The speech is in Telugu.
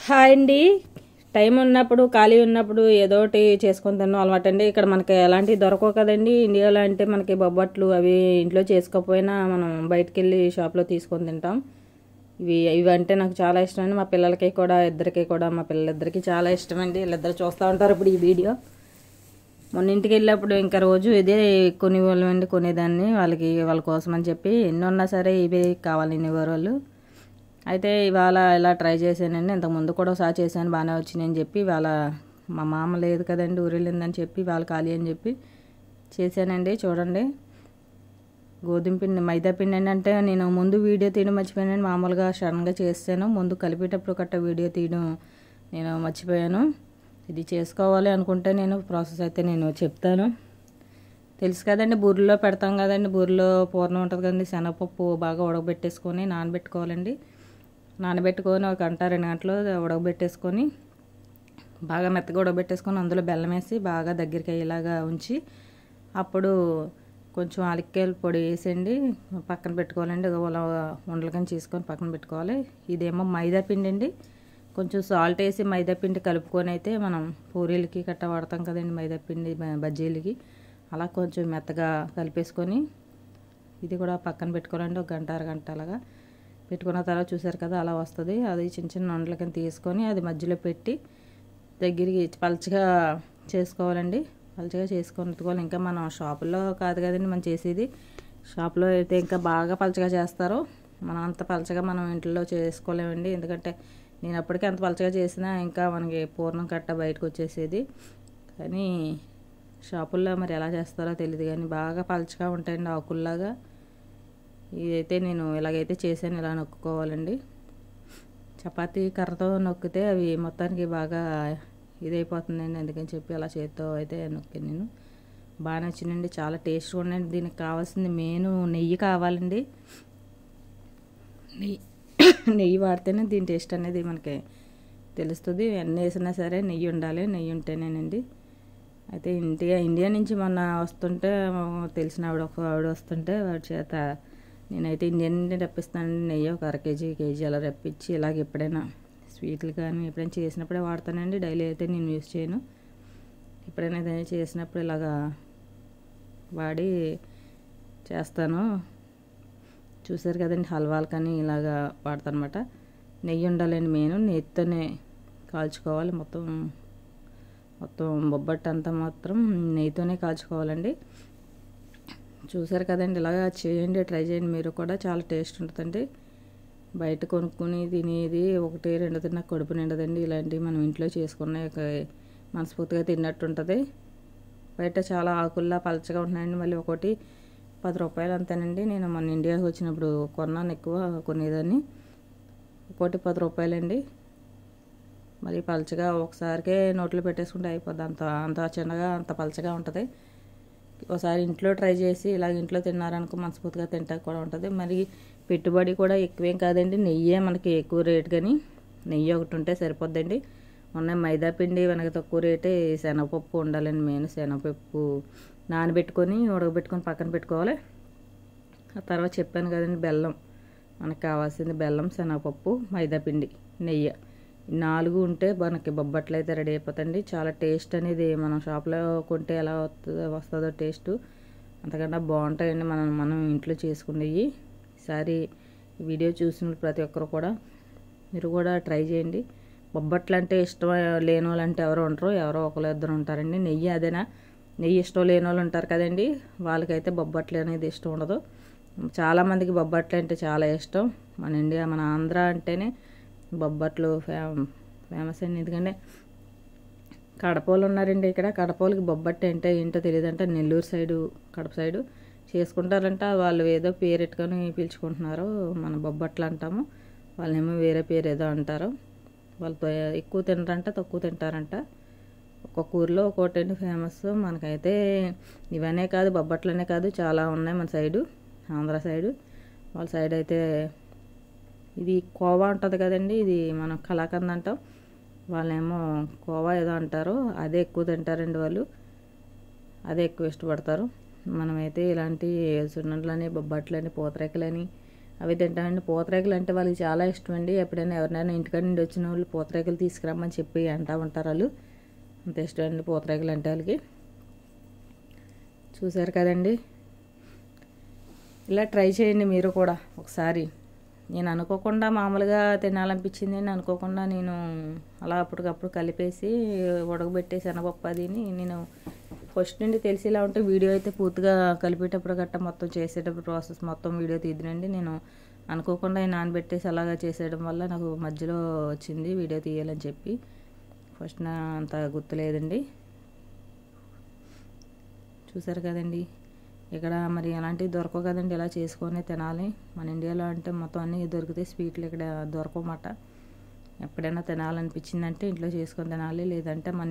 హాయ్ అండి. టైం ఉన్నప్పుడు ఖాళీ ఉన్నప్పుడు ఏదో ఒకటి చేసుకొని తిన్నాం అలవాటు అండి. ఇక్కడ మనకి ఎలాంటివి దొరకవు కదండి. ఇండియాలో అంటే మనకి బొబ్బట్లు అవి ఇంట్లో చేసుకోకపోయినా మనం బయటికి వెళ్ళి షాప్లో తీసుకొని తింటాం. ఇవి అంటే నాకు చాలా ఇష్టం అండి. మా పిల్లలకి కూడా మా పిల్లలిద్దరికీ చాలా ఇష్టం అండి. వీళ్ళిద్దరు చూస్తూ ఉంటారు ఇప్పుడు ఈ వీడియో. మొన్న ఇంటికి వెళ్ళినప్పుడు ఇంకా రోజు ఇదే కొనేవాళ్ళండి, కొనేదాన్ని వాళ్ళ కోసం అని చెప్పి. ఎన్ని ఉన్నా సరే ఇవే కావాలి అనేవారు వాళ్ళు. అయితే ఇవాళ ఇలా ట్రై చేశానండి. ఇంతకుముందు కూడా ఒకసారి చేశాను, బాగానే వచ్చినాయని చెప్పి. ఇవాళ మా మామ లేదు కదండి, ఊరెళ్ళిందని చెప్పి ఇవాళ ఖాళీ అని చెప్పి చేశానండి. చూడండి, గోధుమ పిండి మైదా పిండి అంటే నేను ముందు వీడియో తీయడం మర్చిపోయానండి. మామూలుగా సడన్గా చేశాను. ముందు కలిపేటప్పుడు వీడియో తీయడం నేను మర్చిపోయాను. ఇది చేసుకోవాలి అనుకుంటే నేను ప్రాసెస్ అయితే నేను చెప్తాను. తెలుసు కదండి, బూరెలో పెడతాం కదండి. బూరెలో పూర్ణం ఉంటుంది కదండి, శనగపప్పు బాగా ఉడకబెట్టేసుకొని నానబెట్టుకోవాలండి. నానబెట్టుకొని 1 గంట 2 గంటలు ఉడకబెట్టేసుకొని బాగా మెత్తగా ఉడకబెట్టేసుకొని అందులో బెల్లం వేసి బాగా దగ్గరికి అయ్యేలాగా ఉంచి అప్పుడు కొంచెం యాలక్కాయల పొడి వేసండి పక్కన పెట్టుకోవాలండి. ఉండలుగా చేసుకొని పక్కన పెట్టుకోవాలి. ఇదేమో మైదా పిండి అండి. కొంచెం సాల్ట్ వేసి మైదా పిండి కలుపుకొని అయితే మనం పూరీలకి గట్టా వాడతాం కదండి, మైదా పిండి బజ్జీలకి. అలా కొంచెం మెత్తగా కలిపేసుకొని ఇది కూడా పక్కన పెట్టుకోవాలండి. 1 గంట 1 గంట అలాగా పెట్టుకున్న తర్వాత చూసారు కదా అలా వస్తుంది. అది చిన్న చిన్న ఉండల కింద తీసుకొని అది మధ్యలో పెట్టి దగ్గరికి పలచగా చేసుకోవాలండి. పలచగా చేసుకొని ఎత్తుకోవాలి. ఇంకా మనం షాపుల్లో కాదు కదండి మనం చేసేది. షాప్లో అయితే ఇంకా బాగా పలచగా చేస్తారు. మనం అంత పలచగా మనం ఇంట్లో చేసుకోలేమండి. ఎందుకంటే నేను అప్పటికే అంత పలచగా చేసినా ఇంకా మనకి పూర్ణం కట్ట బయటకు వచ్చేసేది. కానీ షాపుల్లో మరి ఎలా చేస్తారో తెలియదు, కానీ బాగా పలచగా ఉంటాయండి ఆకుల్లాగా. ఇదైతే నేను ఇలాగైతే చేశాను. ఇలా నొక్కుకోవాలండి. చపాతీ కర్రతో నొక్కితే అవి మొత్తానికి బాగా ఇదైపోతుందండి. అందుకని చెప్పి అలా చేతితో అయితే నొక్కాను నేను. బాగా నచ్చిందండి, చాలా టేస్ట్గా ఉండండి. దీనికి కావాల్సింది మెయిన్ నెయ్యి కావాలండి. నెయ్యి వాడితేనే దీని టేస్ట్ అనేది మనకి తెలుస్తుంది. ఎన్ని వేసినా సరే నెయ్యి ఉండాలి. నెయ్యి ఉంటేనేనండి. అయితే ఇండియా నుంచి మొన్న వస్తుంటే తెలిసిన ఒక ఆవిడ వస్తుంటే వాడి చేత నేనైతే ఇండియా నుండి రప్పిస్తానండి నెయ్యి. 1 కేజీ అలా రప్పించి ఇలాగ ఎప్పుడైనా స్వీట్లు కానీ ఎప్పుడైనా చేసినప్పుడే వాడతానండి. డైలీ అయితే నేను యూజ్ చేయను. ఎప్పుడైనా ఏదైనా చేసినప్పుడు ఇలాగా వాడి చేస్తాను. చూసారు కదండి, హల్వాలు కానీ ఇలాగా వాడతాను అనమాట. నెయ్యి ఉండాలండి మెయిన్. నెయ్యితోనే కాల్చుకోవాలి. మొత్తం బొబ్బట్టు అంతా మాత్రం నెయ్యితోనే కాల్చుకోవాలండి. చూసారు కదండి, ఇలాగా చేయండి, ట్రై చేయండి మీరు కూడా. చాలా టేస్ట్ ఉంటుందండి. బయట కొనుక్కుని తినేది 1 2 తిన్నా కడుపు నిండదండి. ఇలాంటివి మనం ఇంట్లో చేసుకున్న మనస్ఫూర్తిగా తిన్నట్టు ఉంటుంది. బయట చాలా ఆకుల్లా పలచగా ఉంటున్నాయండి. మళ్ళీ ఒకటి 10 రూపాయలు అంతేనండి. నేను మన ఇండియాకి వచ్చినప్పుడు కొన్నాను, ఎక్కువ కొనేదాన్ని. ఒకటి 10 రూపాయలండి. మరి పలచగా ఒకసారికే నోట్లో పెట్టేసుకుంటే అయిపోద్ది. అంత చిన్నగా అంత పలచగా ఉంటుంది. ఒకసారి ఇంట్లో ట్రై చేసి ఇలాగ ఇంట్లో తిన్నారనుకో మనస్ఫూర్తిగా తింటాక కూడా ఉంటుంది. మరి పెట్టుబడి కూడా ఎక్కువేం కాదండి. నెయ్యే మనకి ఎక్కువ రేటు, కానీ నెయ్యి ఒకటి ఉంటే సరిపోద్దండి. మైదా పిండి మనకి తక్కువ రేటే. శనగపప్పు ఉండాలండి మెయిన్. శనగపప్పు నానబెట్టుకొని ఉడకబెట్టుకొని పక్కన పెట్టుకోవాలి. ఆ తర్వాత చెప్పాను కదండి, బెల్లం. మనకు కావాల్సింది బెల్లం, శనగపప్పు, మైదా పిండి, నెయ్యి. 4 ఉంటే మనకి బొబ్బట్లు అయితే రెడీ అయిపోతుంది. చాలా టేస్ట్ అనేది మనం షాప్లో కొంటే ఎలా వస్తుందో టేస్ట్ అంతకన్నా బాగుంటాయండి మనం ఇంట్లో చేసుకునేవి. ఈసారి వీడియో చూసిన ప్రతి ఒక్కరు కూడా మీరు కూడా ట్రై చేయండి. బొబ్బట్లు అంటే ఇష్టం లేని వాళ్ళు అంటే ఎవరు ఉంటారు, ఎవరో ఒకరు ఇద్దరు ఉంటారండి. నెయ్యి ఇష్టం లేని వాళ్ళు ఉంటారు కదండి, వాళ్ళకైతే బొబ్బట్లు అనేది ఇష్టం ఉండదు. చాలామందికి బొబ్బట్లు అంటే చాలా ఇష్టం. మన ఆంధ్ర అంటేనే బొబ్బట్లు ఫేమస్ అండి. ఎందుకంటే కడపలు ఉన్నారండి ఇక్కడ. కడపలకి బొబ్బట్టు అంటే ఏంటో తెలియదంట. నెల్లూరు సైడు, కడప సైడు చేసుకుంటారంట. వాళ్ళు ఏదో పేరెట్టుకొని పిలుచుకుంటున్నారు. మన బొబ్బట్లు అంటాము, వాళ్ళేమో వేరే పేరు ఏదో అంటారు. వాళ్ళు ఎక్కువ తినరంట, తక్కువ తింటారంట. ఒక్కొక్క ఊరిలో ఒక్కొక్కటి ఫేమస్. మనకైతే ఇవన్నీ కాదు, బొబ్బట్లనే కాదు, చాలా ఉన్నాయి మన సైడు, ఆంధ్ర సైడు. వాళ్ళ సైడ్ అయితే ఇది కోవా ఉంటుంది కదండి, ఇది మనం కలాకండ్ అంటాం. వాళ్ళేమో కోవా ఏదో అంటారు. అదే ఎక్కువ తింటారండి వాళ్ళు. అదే ఎక్కువ ఇష్టపడతారు. మనమైతే ఇలాంటి సున్నుండలని, బొబ్బట్లని, పూతరేకలని అవి తింటామండి. పూతరేకులు అంటే వాళ్ళకి చాలా ఇష్టం అండి. ఎప్పుడైనా ఎవరినైనా ఇంటికాడ నుండి వచ్చిన వాళ్ళు పూతరేకులు తీసుకురమ్మని చెప్పి అంటూ ఉంటారు వాళ్ళు. అంత ఇష్టం అండి పూతరేకులు అంటే వాళ్ళకి. చూసారు కదండి, ఇలా ట్రై చేయండి మీరు కూడా ఒకసారి. నేను అనుకోకుండా మామూలుగా తినాలనిపించింది అని అనుకోకుండా నేను అలా అప్పటికప్పుడు కలిపేసి ఉడకబెట్టే శనగపప్పు అదిని నేను ఫస్ట్ నుండి తెలిసేలా ఉంటే వీడియో అయితే పూర్తిగా కలిపేటప్పుడు గట్ట మొత్తం చేసేటప్పుడు ప్రాసెస్ మొత్తం వీడియో తీద్దునండి. నేను అనుకోకుండా నానబెట్టేసి అలాగా చేసేయడం వల్ల నాకు మధ్యలో వచ్చింది వీడియో తీయాలని చెప్పి. ఫస్ట్ నా అంత గుర్తులేదండి. చూసారు కదండి, ఇక్కడ మరి అలాంటివి దొరకవు కదండి, ఇలా చేసుకొని తినాలి. మన ఇండియాలో అంటే మొత్తం అన్నీ దొరికితే స్వీట్లు ఇక్కడ దొరకమాట. ఎప్పుడైనా తినాలనిపించిందంటే ఇంట్లో చేసుకొని తినాలి, లేదంటే మన